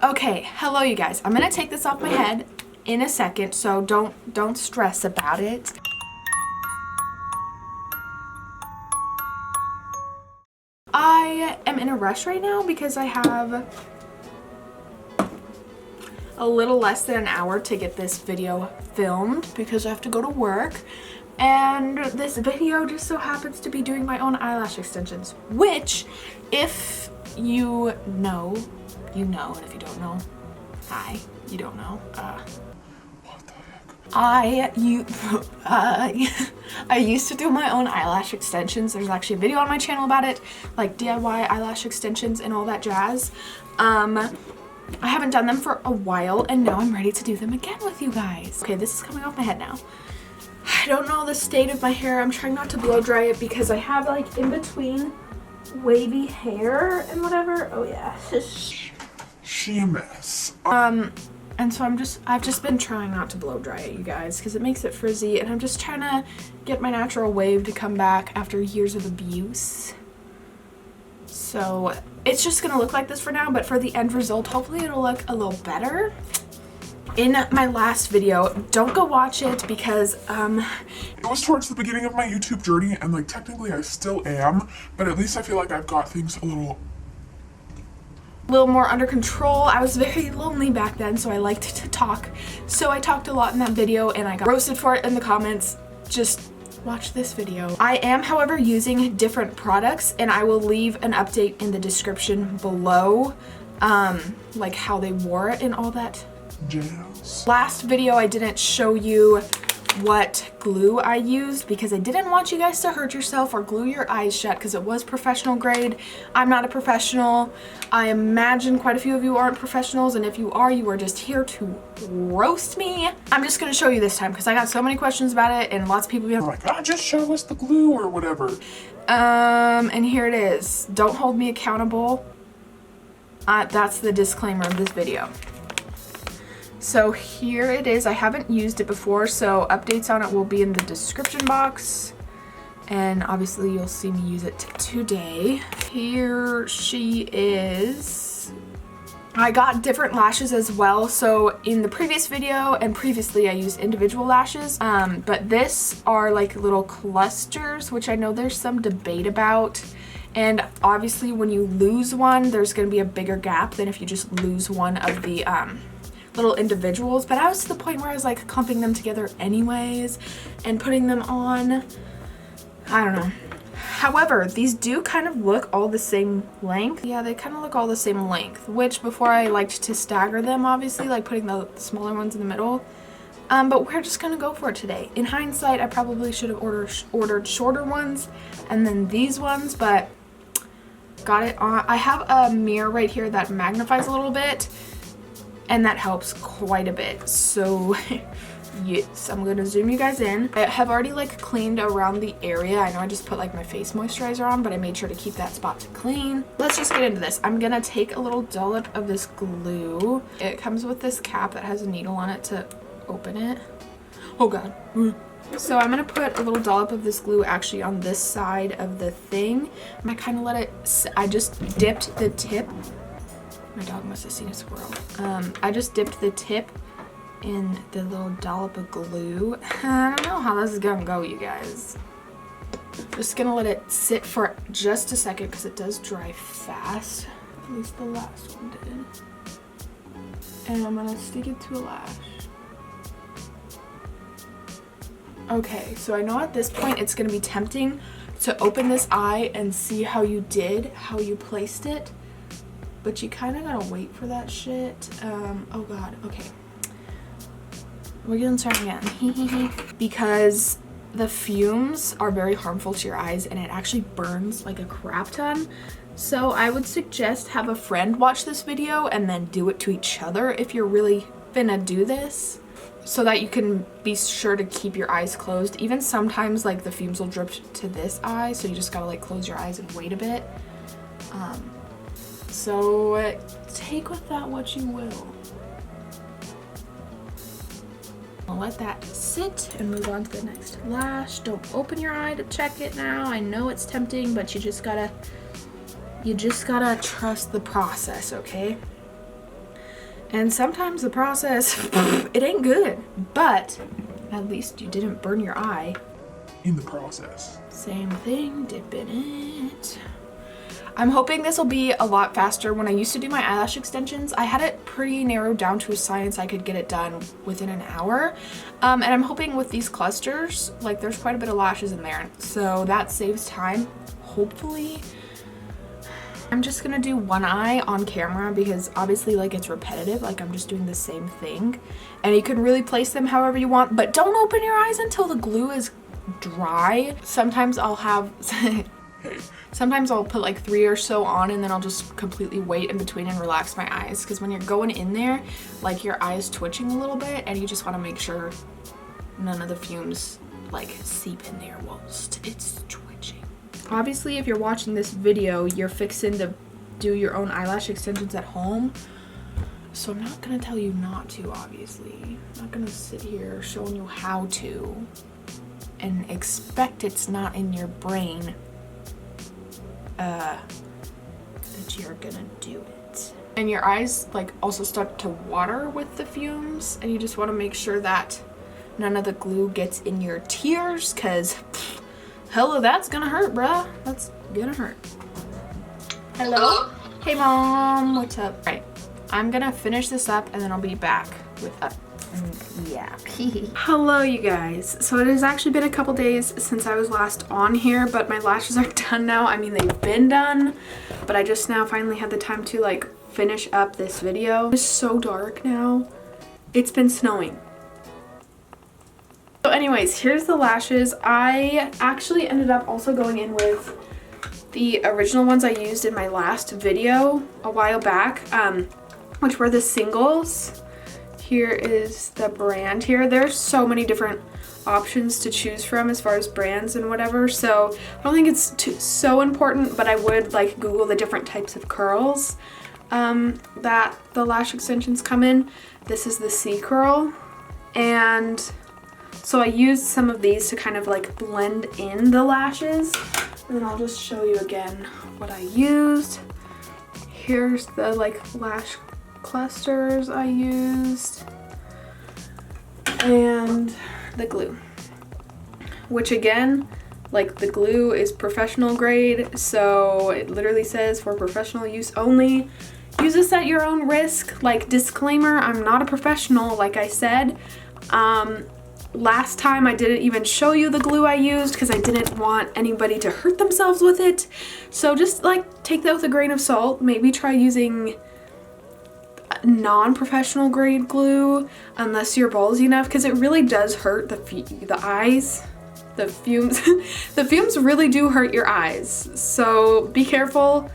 Okay, hello you guys. I'm gonna take this off my head in a second, so don't stress about it. I am in a rush right now because I have a little less than an hour to get this video filmed because I have to go to work. And this video just so happens to be doing my own eyelash extensions, which, if you know, you know, and if you don't know, hi, you don't know. What the heck? I used to do my own eyelash extensions. There's actually a video on my channel about it, like DIY eyelash extensions and all that jazz. I haven't done them for a while, and now I'm ready to do them again with you guys. Okay, this is coming off my head now. I don't know the state of my hair. I'm trying not to blow dry it because I have like in between wavy hair and whatever. Oh yeah, she a mess. And so I've just been trying not to blow dry it, you guys, because it makes it frizzy, and I'm just trying to get my natural wave to come back after years of abuse. So it's just gonna look like this for now, but for the end result, hopefully it'll look a little better. In my last video, don't go watch it because it was towards the beginning of my YouTube journey, and like technically I still am, but at least I feel like I've got things a little more under control. I was very lonely back then, so I liked to talk. So I talked a lot in that video and I got roasted for it in the comments. Just watch this video. I am, however, using different products, and I will leave an update in the description below, like how they wore it and all that jazz. Last video I didn't show you what glue I used because I didn't want you guys to hurt yourself or glue your eyes shut because it was professional grade. I'm not a professional. I imagine quite a few of you aren't professionals, and if you are, you are just here to roast me. I'm just gonna show you this time because I got so many questions about it, and lots of people being like, just show us the glue or whatever. And here it is. Don't hold me accountable. That's the disclaimer of this video. So here it is. I haven't used it before, so updates on it will be in the description box. And obviously you'll see me use it today. Here she is. I got different lashes as well. So in the previous video and previously I used individual lashes. But this are like little clusters, which I know there's some debate about. And obviously when you lose one, there's gonna be a bigger gap than if you just lose one of the little individuals, but I was to the point where I was like clumping them together anyways and putting them on. I don't know. However, these do kind of look all the same length. Yeah, they kind of look all the same length, which before I liked to stagger them, obviously, like putting the smaller ones in the middle. But we're just gonna go for it today. In hindsight, I probably should have ordered shorter ones and then these ones, but got it on. I have a mirror right here that magnifies a little bit, and that helps quite a bit. So yes, I'm gonna zoom you guys in. I have already like cleaned around the area. I know I just put like my face moisturizer on, but I made sure to keep that spot clean. Let's just get into this. I'm gonna take a little dollop of this glue. It comes with this cap that has a needle on it to open it. Oh God. So I'm gonna put a little dollop of this glue actually on this side of the thing. I kind of let it, I just dipped the tip. My dog must have seen a squirrel. I just dipped the tip in the little dollop of glue. I don't know how this is gonna go, you guys. Just gonna let it sit for just a second because it does dry fast. At least the last one did. And I'm gonna stick it to a lash. Okay, so I know at this point it's gonna be tempting to open this eye and see how you placed it. But you kind of gotta wait for that shit. Oh God, okay. We're gonna start again. Because the fumes are very harmful to your eyes and it actually burns like a crap ton. So I would suggest have a friend watch this video and then do it to each other if you're really finna do this, so that you can be sure to keep your eyes closed. Even sometimes like the fumes will drip to this eye, so you just gotta like close your eyes and wait a bit. So take with that what you will. I'll let that sit and move on to the next lash. Don't open your eye to check it now. I know it's tempting, but you just gotta trust the process, okay? And sometimes the process, it ain't good, but at least you didn't burn your eye. In the process. Same thing, dip in it. I'm hoping this will be a lot faster. When I used to do my eyelash extensions, I had it pretty narrowed down to a science. I could get it done within an hour. And I'm hoping with these clusters, like there's quite a bit of lashes in there, so that saves time, hopefully. I'm just gonna do one eye on camera because obviously like it's repetitive, like I'm just doing the same thing. And you can really place them however you want, but don't open your eyes until the glue is dry. Sometimes I'll have, sometimes I'll put like 3 or so on and then I'll just completely wait in between and relax my eyes. Because when you're going in there, like your eye is twitching a little bit and you just wanna make sure none of the fumes like seep in there whilst it's twitching. Obviously, if you're watching this video, you're fixing to do your own eyelash extensions at home. So I'm not gonna tell you not to, obviously. I'm not gonna sit here showing you how to and expect it's not in your brain that you're gonna do it. And your eyes like also start to water with the fumes, and you just wanna make sure that none of the glue gets in your tears, cause hello, that's gonna hurt, bruh. That's gonna hurt. Hello? Hey, Mom. What's up? Right. I'm gonna finish this up and then I'll be back with yeah. Hello, you guys. So it has actually been a couple days since I was last on here, but my lashes are done now. I mean, they've been done, but I just now finally had the time to like finish up this video. It's so dark now. It's been snowing. So anyways, here's the lashes. I actually ended up also going in with the original ones I used in my last video a while back, which were the singles. Here is the brand here. There's so many different options to choose from as far as brands and whatever, so I don't think it's so important, but I would like Google the different types of curls that the lash extensions come in. This is the C curl, and so I used some of these to kind of like blend in the lashes, and then I'll just show you again what I used. Here's the like lash clusters I used, and the glue, which again, like the glue is professional grade, so it literally says for professional use only. Use this at your own risk. Like, disclaimer, I'm not a professional, like I said. Last time I didn't even show you the glue I used because I didn't want anybody to hurt themselves with it. So just like take that with a grain of salt. Maybe try using non-professional grade glue unless you're ballsy enough, because it really does hurt the eyes. The fumes the fumes really do hurt your eyes, so be careful.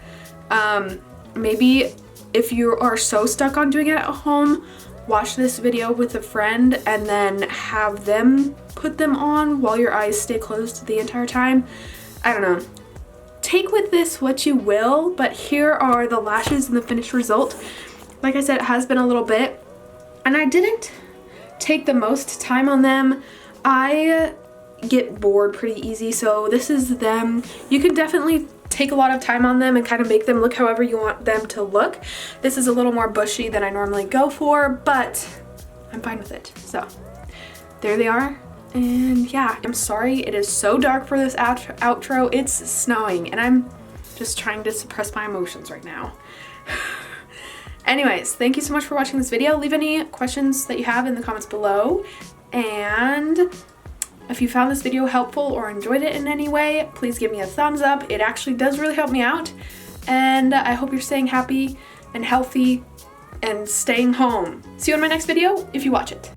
Maybe if you are so stuck on doing it at home, watch this video with a friend and then have them put them on while your eyes stay closed the entire time. I don't know. Take with this what you will, but here are the lashes and the finished result. Like I said, it has been a little bit, and I didn't take the most time on them. I get bored pretty easy, so this is them. You can definitely take a lot of time on them and kind of make them look however you want them to look. This is a little more bushy than I normally go for, but I'm fine with it. So there they are. And yeah, I'm sorry it is so dark for this outro. It's snowing and I'm just trying to suppress my emotions right now. Anyways, thank you so much for watching this video. Leave any questions that you have in the comments below. And if you found this video helpful or enjoyed it in any way, please give me a thumbs up. It actually does really help me out. And I hope you're staying happy and healthy and staying home. See you in my next video if you watch it.